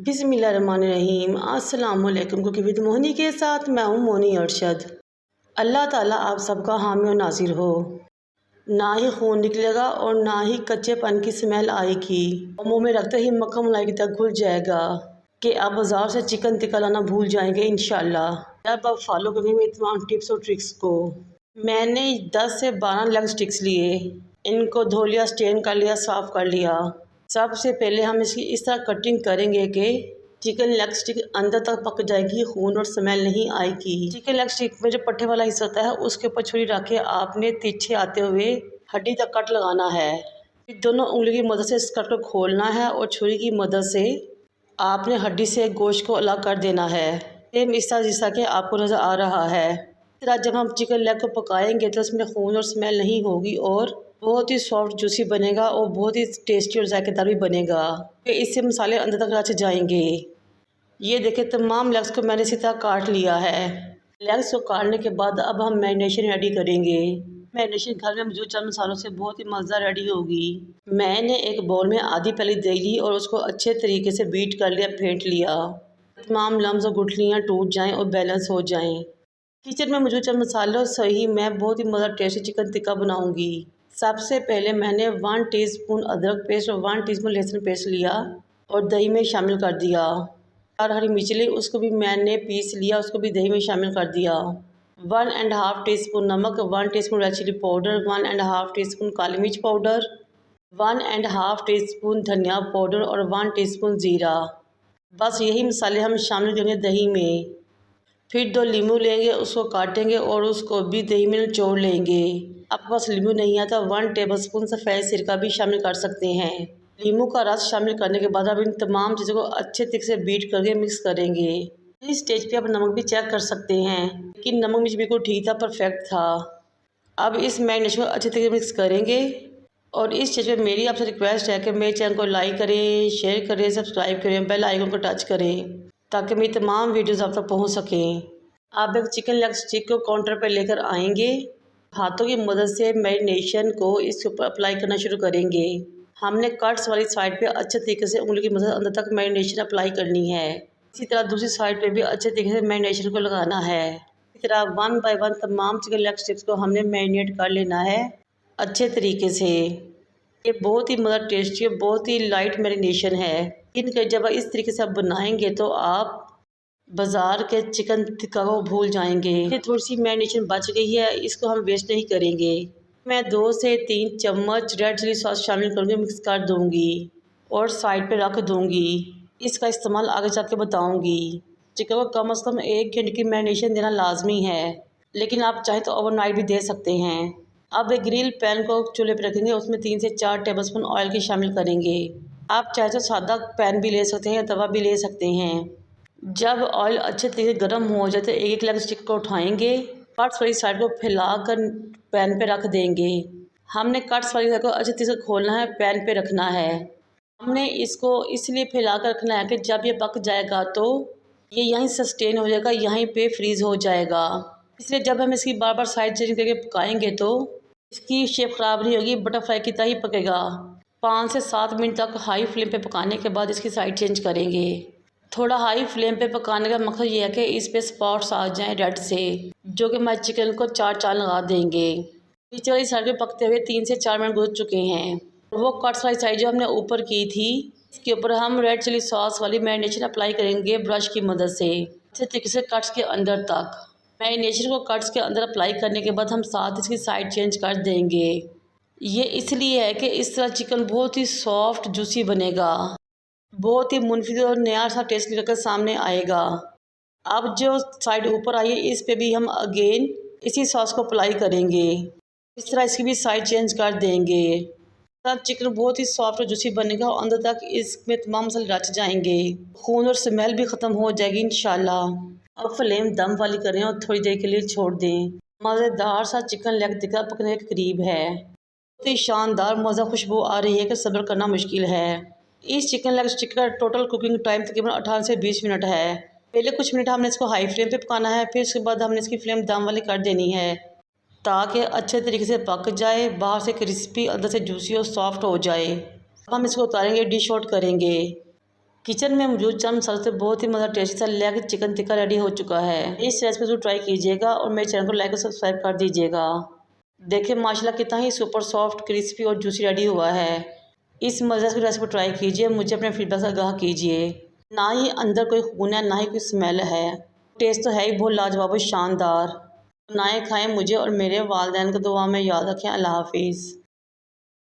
बिस्मिल्लाहिर्रहमानिर्रहीम। अस्सलाम वालेकुम। कुकिंग विद मोहनी के साथ मैं हूँ मोहनी अरशद। अल्लाह ताला आप सबका हामी और नासिर हो। ना ही खून निकलेगा और ना ही कच्चेपन की स्मेल आएगी। मुंह में रखते ही मक्खन मलाई तक घुल जाएगा कि आप बाज़ार से चिकन टिक्का लाना भूल जाएंगे इंशाल्लाह, जब आप फॉलो करेंगे तमाम टिप्स और ट्रिक्स को। मैंने 10 से 12 लेग स्टिक्स लिए, इनको धो लिया, स्टेन कर लिया, साफ़ कर लिया। सबसे पहले हम इसकी इस तरह कटिंग करेंगे कि चिकन लेग स्टिक अंदर तक पक जाएगी, खून और स्मेल नहीं आएगी। चिकन लेग स्टिक में जो पट्टे वाला हिस्सा होता है उसके ऊपर छुरी रख के आपने तिरछे आते हुए हड्डी तक कट लगाना है। फिर दोनों उंगली की मदद से इस कट को खोलना है और छुरी की मदद से आपने हड्डी से गोश्त को अलग कर देना है। सेम इस तरह जैसा कि आपको नज़र आ रहा है। इस तरह जब हम चिकन लेग को पकाएंगे तो उसमें खून और स्मेल नहीं होगी और बहुत ही सॉफ्ट जूसी बनेगा और बहुत ही टेस्टी और जायकेदार भी बनेगा। फिर इससे मसाले अंदर तक रच जाएंगे। ये देखें, तमाम लेग्स को मैंने इसी तरह काट लिया है। लेग्स को काटने के बाद अब हम मैरिनेशन रेडी करेंगे। मैरिनेशन घर में मौजूद चंद मसालों से बहुत ही मज़ेदार रेडी होगी। मैंने एक बाउल में आधी पली दही ली और उसको अच्छे तरीके से बीट कर लिया, फेंट लिया। तमाम लम्स और गुठलियाँ टूट जाएँ और बैलेंस हो जाएँ। किचन में मौजूद चंद मसालों से ही मैं बहुत ही मज़ेदार टेस्टी चिकन टिक्का बनाऊँगी। सबसे पहले मैंने 1 टीस्पून अदरक पेस्ट और 1 टीस्पून लहसुन पेस्ट लिया और दही में शामिल कर दिया। और हरी मिर्च ली, उसको भी मैंने पीस लिया, उसको भी दही में शामिल कर दिया। 1.5 टीस्पून नमक, 1 teaspoon red chilli powder, 1.5 teaspoon काली मिर्च पाउडर, 1.5 टीस्पून धनिया पाउडर और 1 टीस्पून ज़ीरा। बस यही मसाले हम शामिल करेंगे दही में। फिर 2 नींबू लेंगे, उसको काटेंगे और उसको भी दही में निचोड़ लेंगे। आपके पास नींबू नहीं आता 1 टेबलस्पून सफ़ेद सिरका भी शामिल कर सकते हैं। नींबू का रस शामिल करने के बाद अब इन तमाम चीज़ों को अच्छे तरीके से बीट करके मिक्स करेंगे। इस स्टेज पे आप नमक भी चेक कर सकते हैं, लेकिन नमक मिर्च बिल्कुल ठीक था, परफेक्ट था। अब इस मैरिनेशन को अच्छे तरीके से मिक्स करेंगे और इस स्टेज पे मेरी आपसे रिक्वेस्ट है कि मेरे चैनल को लाइक करें, शेयर करें, सब्सक्राइब करें, बेल आइकन को टच करें ताकि मेरी तमाम वीडियोज़ आप तक पहुँच सकें। आप एक चिकन लेग स्टिक को काउंटर पर लेकर आएंगे, हाथों की मदद से मैरिनेशन को इसके ऊपर अप्लाई करना शुरू करेंगे। हमने कट्स वाली साइड पे अच्छे तरीके से उंगली की मदद अंदर तक मैरिनेशन अप्लाई करनी है। इसी तरह दूसरी साइड पे भी अच्छे तरीके से मैरिनेशन को लगाना है। इसी तरह 1 बाय 1 तमाम चिकन लेग स्टिक्स को हमने मैरिनेट कर लेना है अच्छे तरीके से। ये बहुत ही मज़ेदार टेस्टी और बहुत ही लाइट मैरिनेशन है। इनके जब इस तरीके से आप बनाएंगे तो आप बाज़ार के चिकन टिक्का को भूल जाएंगे। ये थोड़ी सी मैरिनेशन बच गई है, इसको हम वेस्ट नहीं करेंगे। मैं 2 से 3 चम्मच रेड चिली सॉस शामिल करके मिक्स कर दूंगी और साइड पे रख दूंगी। इसका इस्तेमाल आगे चल के बताऊंगी। चिकन को कम से कम 1 घंटे की मैरिनेशन देना लाजमी है, लेकिन आप चाहे तो ओवरनाइट भी दे सकते हैं। अब एक ग्रिल पैन को चूल्हे पर रखेंगे, उसमें 3 से 4 टेबलस्पून ऑयल की शामिल करेंगे। आप चाहे तो सादा पैन भी ले सकते हैं या तवा भी ले सकते हैं। जब ऑयल अच्छे तरीके से गर्म हो जाए तो एक लेग स्टिक को उठाएंगे, कट्स वाली साइड को फैलाकर पैन पे रख देंगे। हमने कट्स वाली साइड को अच्छे तरीके से खोलना है, पैन पे रखना है। हमने इसको इसलिए फैला कर रखना है कि जब ये पक जाएगा तो ये यहीं सस्टेन हो जाएगा, यहीं पे फ्रीज़ हो जाएगा। इसलिए जब हम इसकी बार बार साइड चेंज करके पकाएंगे तो इसकी शेप ख़राब नहीं होगी, बटरफ्लाई की तरह ही पकेगा। 5 से 7 मिनट तक हाई फ्लेम पे पकाने के बाद इसकी साइड चेंज करेंगे। थोड़ा हाई फ्लेम पे पकाने का मकसद ये है कि इस पे स्पॉट्स आ जाएं रेड से, जो कि हमारे चिकन को 4 चाल लगा देंगे। नीचे वाली साइड पे पकते हुए 3 से 4 मिनट गुजर चुके हैं। वो कट्स वाली साइड जो हमने ऊपर की थी, इसके ऊपर हम रेड चिली सॉस वाली मैरिनेशन अप्लाई करेंगे ब्रश की मदद से अच्छे तरीके से कट्स के अंदर तक। मैरिनेशन को कट्स के अंदर अप्लाई करने के बाद हम साथ इसकी साइड चेंज कर देंगे। ये इसलिए है कि इस तरह चिकन बहुत ही सॉफ्ट जूसी बनेगा, बहुत ही मुनफिद और नया सा टेस्ट निकल कर सामने आएगा। अब जो साइड ऊपर आई है इस पे भी हम अगेन इसी सॉस को अप्लाई करेंगे। इस तरह इसकी भी साइड चेंज कर देंगे। तब चिकन बहुत ही सॉफ्ट और जूसी बनेगा और अंदर तक इसमें तमाम मसाले रच जाएंगे, खून और स्मेल भी ख़त्म हो जाएगी इंशाल्लाह। अब फ्लेम दम वाली करें और थोड़ी देर के लिए छोड़ दें। मज़ेदार सा चिकन लेग टिक्का पकने के करीब है। बहुत ही शानदार मज़ा खुशबू आ रही है कि सब्र करना मुश्किल है। इस चिकन लेग स्टिक का टोटल कुकिंग टाइम तकरीबन 18 से 20 मिनट है। पहले कुछ मिनट हमने इसको हाई फ्लेम पे पकाना है, फिर उसके बाद हमने इसकी फ्लेम दम वाली कर देनी है ताकि अच्छे तरीके से पक जाए, बाहर से क्रिस्पी अंदर से जूसी और सॉफ्ट हो जाए। अब हम इसको उतारेंगे, डिश आउट करेंगे। किचन में मौजूद चंद मसालों से बहुत ही मज़ा टेस्टी सा लेग चिकन टिक्का रेडी हो चुका है। इस रेसिपी को ट्राई कीजिएगा और मेरे चैनल को लाइक और सब्सक्राइब कर दीजिएगा। देखिए माशाल्लाह कितना ही सुपर सॉफ्ट क्रिस्पी और जूसी रेडी हुआ है। इस मज़ेदार रेसिपी को ट्राई कीजिए, मुझे अपने फीडबैक से आगाह कीजिए। ना ही अंदर कोई खून है, ना ही कोई स्मेल है। टेस्ट तो है ही बहुत लाजवाब और शानदार। बनाए खाएँ, मुझे और मेरे वालिदैन को दुआ में याद रखें। अल्लाह हाफिज़।